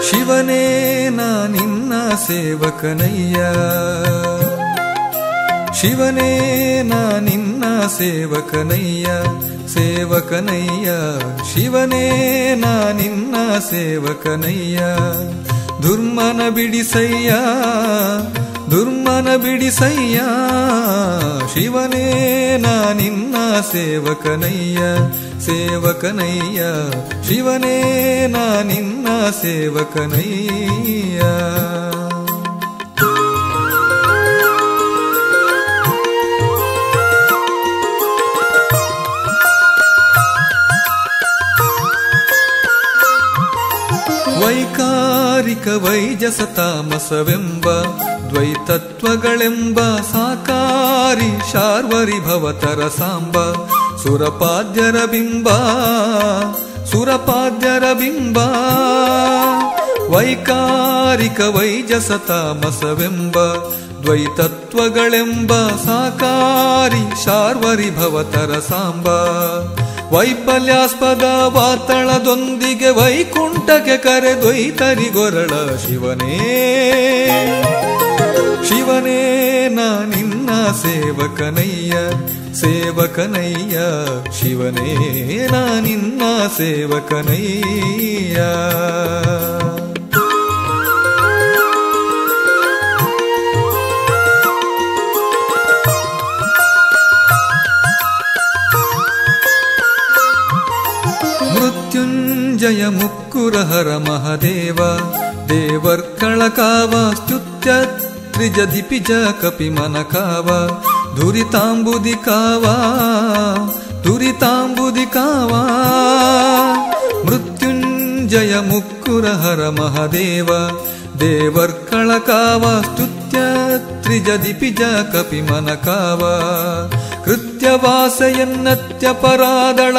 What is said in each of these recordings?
ಶಿವನೇ ನಾ ನಿನ್ನ ಸೇವಕನಯ್ಯ, ಶಿವನೇ ನಾ ನಿನ್ನ ಸೇವಕನಯ್ಯ, ಸೇವಕನಯ್ಯ ಶಿವನೇ ನಾ ನಿನ್ನ ಸೇವಕನಯ್ಯ. ದುರ್ಮನ ಬಿಡಿಸಯ್ಯ, ದುರ್ಮನ ಬಿಡಿಸಯ್ಯ, ಶಿವನೇ ನಾ ನಿನ್ನ ಸೇವಕನಯ್ಯ, ಸೇವಕನಯ್ಯ ಶಿವನೇ ನಾ ನಿನ್ನ ಸೇವಕನಯ್ಯ. ವೈಕಾರಿಕ ವೈಜಸ ತಾಮಸವೆಂಬ ದ್ವೈತತ್ವಗಳೆಂಬ ಸಾಕಾರಿ ಶಾರ್ವರಿ ಭವತರ ಸಾಂಬ, ಸುರಪಾದ್ಯರ ಬಿಂಬ ಸುರಪಾದ್ಯರ ಬಿಂಬ. ವೈಕಾರಿಕ ವೈಜಸ ತಾಮಸವೆಂಬ ದ್ವೈತತ್ವಗಳೆಂಬ ಸಾಕಾರಿ ಶಾರ್ವರಿ ಭವತರ ಸಾಂಬ. ವೈಫಲ್ಯಾಸ್ಪದ ವಾತಳದೊಂದಿಗೆ ವೈಕುಂಠಕ್ಕೆ ಕರೆದೊಯ್ತರಿಗೊರಳ ಶಿವನೇ, ಶಿವನೇ ನಾ ನಿನ್ನ ಸೇವಕನಯ್ಯ, ಸೇವಕನಯ್ಯ ಶಿವನೇ ನಾ ನಿನ್ನ ಸೇವಕನಯ್ಯ. ಮೃತ್ಯುಂಜಯ ಮುಕ್ಕುರಹರ ಮಹದೇವ, ದೇವರ್ಕಳ ಕಾವ ಸ್ತುತ್ಯ ತ್ರಿಜದಿಪಿಜ ಕಪಿಮನ ಕಾವ, ದುರಿತಾಂಬುದಿ ಕಾವ ದುರಿತಾಂಬುದಿ ಕಾವ. ಮೃತ್ಯುಂಜಯ ಮುಕ್ಕುರಹರ ಮಹದೇವ, ದೇವರ್ಕಳ ಕಾವ ಸ್ತುತ್ಯ ತ್ರಿಜದಿಪಿಜ ಕಪಿಮನ ಕಾವ. ಕೃತ್ಯವಾಸೆಯನ್ನತ್ಯ ಪರಾದಳ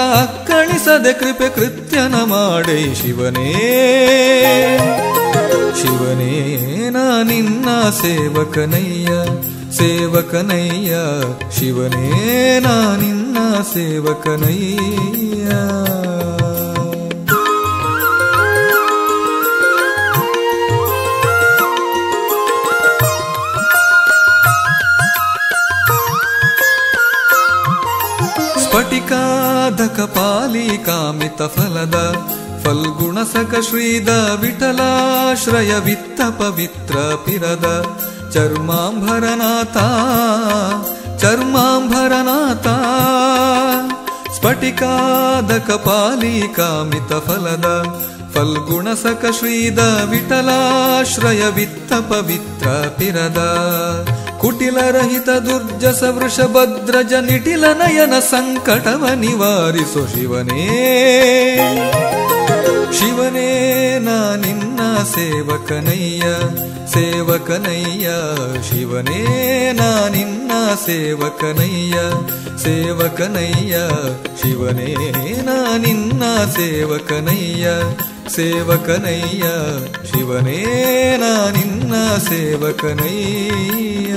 ಕಣಿಸದೆ ಕೃಪೆ ಕೃತ್ಯನ ಮಾಡೇ ಶಿವನೇ, ಶಿವನೇ ನಾ ನಿನ್ನ ಸೇವಕನಯ್ಯ, ಸೇವಕನಯ್ಯ ಶಿವನೇ ನಾ ನಿನ್ನ ಸೇವಕನಯ್ಯ. ಸ್ಫಟಿಕಾಧಕ ಪಾಲಿಕಾಮಿತ ಫಲದ ಫಲ್ಗುಣಸಕ ಶ್ರೀದ ವಿಠಲಾಶ್ರಯ ವಿತ್ತ ಪವಿತ್ರ ಪಿರದ ಚರ್ಮಾಂಭರನಾಥ ಚರ್ಮಾಂಭರನಾಥ. ಸ್ಫಟಿಕಾಧಕ ಪಾಲಿಕಾಮಿತ ಫಲದ ಫಲ್ಗುಣಸಕ ಶ್ರೀದ ವಿಠಲಾಶ್ರಯ ವಿತ್ತ ಪವಿತ್ರ ಪಿರದ. ಕುಟಿಲರಹಿತ ದುರ್ಜಸ ವೃಷಭದ್ರಜ ನಿಟಿಲ ನಯನ ಸಂಕಟವ ನಿವಾರಿಸೋ ಶಿವನೇ, ಶಿವನೇ ನಾ ನಿನ್ನ ಸೇವಕನಯ್ಯ, ಸೇವಕನಯ್ಯ ಶಿವನೇ ನಾ ನಿನ್ನ ಸೇವಕನಯ್ಯ, ಸೇವಕನಯ್ಯ ಶಿವನೇ ನಾ ನಿನ್ನ ಸೇವಕನಯ್ಯ, ಸೇವಕನಯ್ಯ ಶಿವನೇ ನಾ ನಿನ್ನ ಸೇವಕನಯ್ಯ.